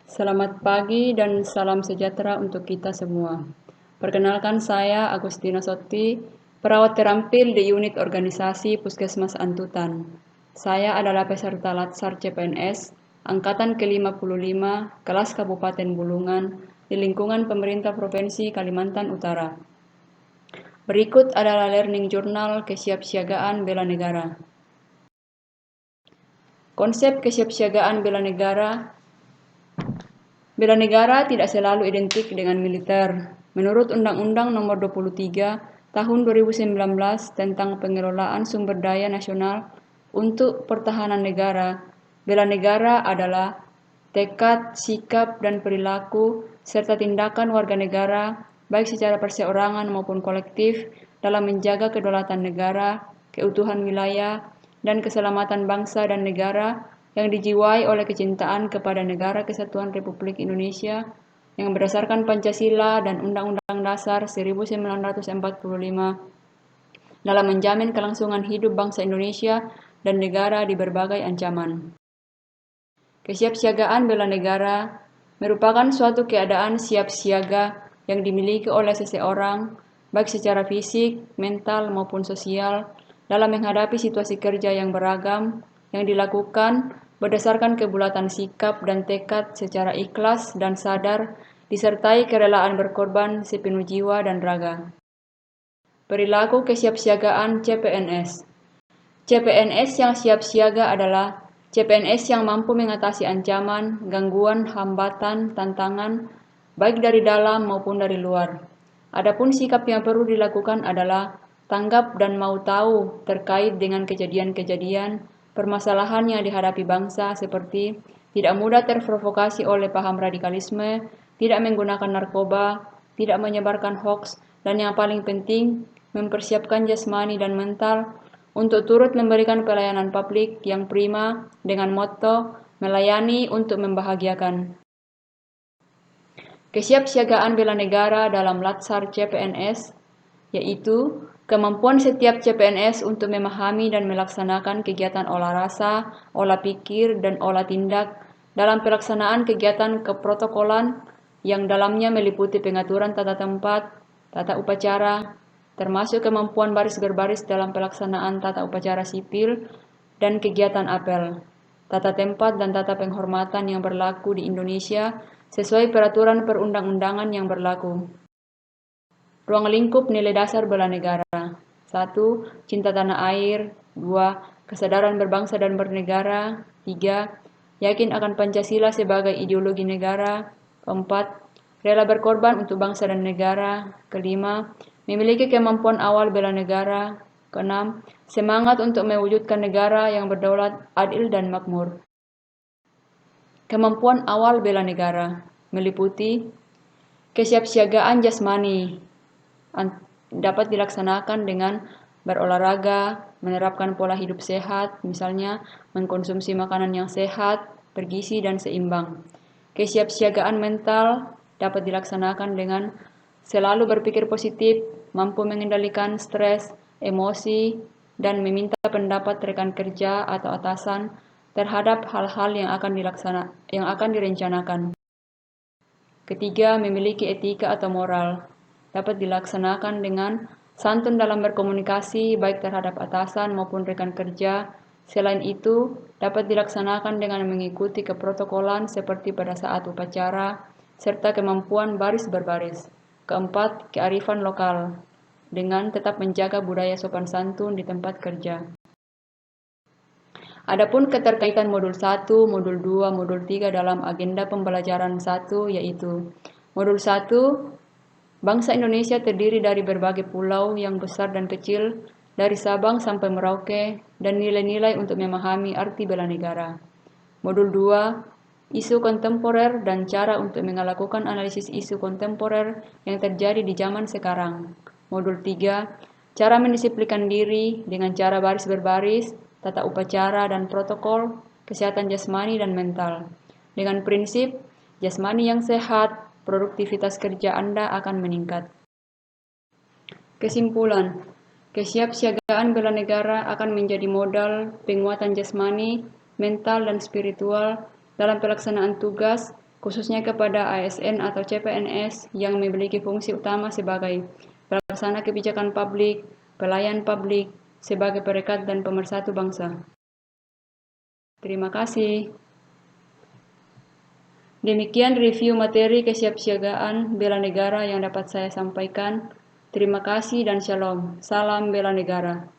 Selamat pagi dan salam sejahtera untuk kita semua. Perkenalkan saya Agustina Sotti, perawat terampil di unit organisasi Puskesmas Antutan. Saya adalah peserta Latsar CPNS angkatan ke-55 kelas Kabupaten Bulungan di lingkungan pemerintah Provinsi Kalimantan Utara. Berikut adalah learning journal kesiapsiagaan bela negara. Konsep kesiapsiagaan bela negara. Bela negara tidak selalu identik dengan militer. Menurut Undang-Undang Nomor 23 Tahun 2019 tentang Pengelolaan Sumber Daya Nasional untuk Pertahanan Negara, bela negara adalah tekad, sikap, dan perilaku serta tindakan warga negara baik secara perseorangan maupun kolektif dalam menjaga kedaulatan negara, keutuhan wilayah, dan keselamatan bangsa dan negara yang dijiwai oleh kecintaan kepada Negara Kesatuan Republik Indonesia yang berdasarkan Pancasila dan Undang-Undang Dasar 1945 dalam menjamin kelangsungan hidup bangsa Indonesia dan negara di berbagai ancaman. Kesiapsiagaan bela negara merupakan suatu keadaan siap siaga yang dimiliki oleh seseorang, baik secara fisik, mental, maupun sosial, dalam menghadapi situasi kerja yang beragam yang dilakukan berdasarkan kebulatan sikap dan tekad secara ikhlas dan sadar, disertai kerelaan berkorban sepenuh jiwa dan raga. Perilaku kesiapsiagaan CPNS. CPNS yang siap siaga adalah CPNS yang mampu mengatasi ancaman, gangguan, hambatan, tantangan, baik dari dalam maupun dari luar. Adapun sikap yang perlu dilakukan adalah tanggap dan mau tahu terkait dengan kejadian-kejadian, permasalahan yang dihadapi bangsa seperti tidak mudah terprovokasi oleh paham radikalisme, tidak menggunakan narkoba, tidak menyebarkan hoaks, dan yang paling penting, mempersiapkan jasmani dan mental untuk turut memberikan pelayanan publik yang prima dengan motto melayani untuk membahagiakan. Kesiapsiagaan bela negara dalam Latsar CPNS yaitu kemampuan setiap CPNS untuk memahami dan melaksanakan kegiatan olah rasa, olah pikir, dan olah tindak dalam pelaksanaan kegiatan keprotokolan yang dalamnya meliputi pengaturan tata tempat, tata upacara, termasuk kemampuan baris berbaris dalam pelaksanaan tata upacara sipil dan kegiatan apel, tata tempat dan tata penghormatan yang berlaku di Indonesia sesuai peraturan perundang-undangan yang berlaku. Ruang lingkup nilai dasar bela negara. 1. Cinta tanah air. 2. Kesadaran berbangsa dan bernegara. 3. Yakin akan Pancasila sebagai ideologi negara. 4. Rela berkorban untuk bangsa dan negara. 5. Memiliki kemampuan awal bela negara. 6. Semangat untuk mewujudkan negara yang berdaulat, adil, dan makmur. Kemampuan awal bela negara meliputi kesiapsiagaan jasmani, dapat dilaksanakan dengan berolahraga, menerapkan pola hidup sehat, misalnya mengkonsumsi makanan yang sehat, bergizi, dan seimbang. Kesiapsiagaan mental dapat dilaksanakan dengan selalu berpikir positif, mampu mengendalikan stres, emosi, dan meminta pendapat rekan kerja atau atasan terhadap hal-hal yang akan direncanakan. Ketiga, memiliki etika atau moral. Dapat dilaksanakan dengan santun dalam berkomunikasi baik terhadap atasan maupun rekan kerja. Selain itu, dapat dilaksanakan dengan mengikuti keprotokolan seperti pada saat upacara, serta kemampuan baris berbaris. Keempat, kearifan lokal, dengan tetap menjaga budaya sopan santun di tempat kerja. Adapun keterkaitan modul 1, modul 2, modul 3 dalam agenda pembelajaran 1 yaitu modul 1, bangsa Indonesia terdiri dari berbagai pulau yang besar dan kecil, dari Sabang sampai Merauke, dan nilai-nilai untuk memahami arti bela negara. Modul 2, isu kontemporer dan cara untuk melakukan analisis isu kontemporer yang terjadi di zaman sekarang. Modul 3, cara mendisiplinkan diri dengan cara baris berbaris, tata upacara dan protokol, kesehatan jasmani dan mental. Dengan prinsip jasmani yang sehat, produktivitas kerja Anda akan meningkat. Kesimpulan, kesiapsiagaan bela negara akan menjadi modal penguatan jasmani, mental, dan spiritual dalam pelaksanaan tugas khususnya kepada ASN atau CPNS yang memiliki fungsi utama sebagai pelaksana kebijakan publik, pelayan publik, sebagai perekat dan pemersatu bangsa. Terima kasih. Demikian review materi kesiapsiagaan bela negara yang dapat saya sampaikan. Terima kasih dan shalom. Salam bela negara.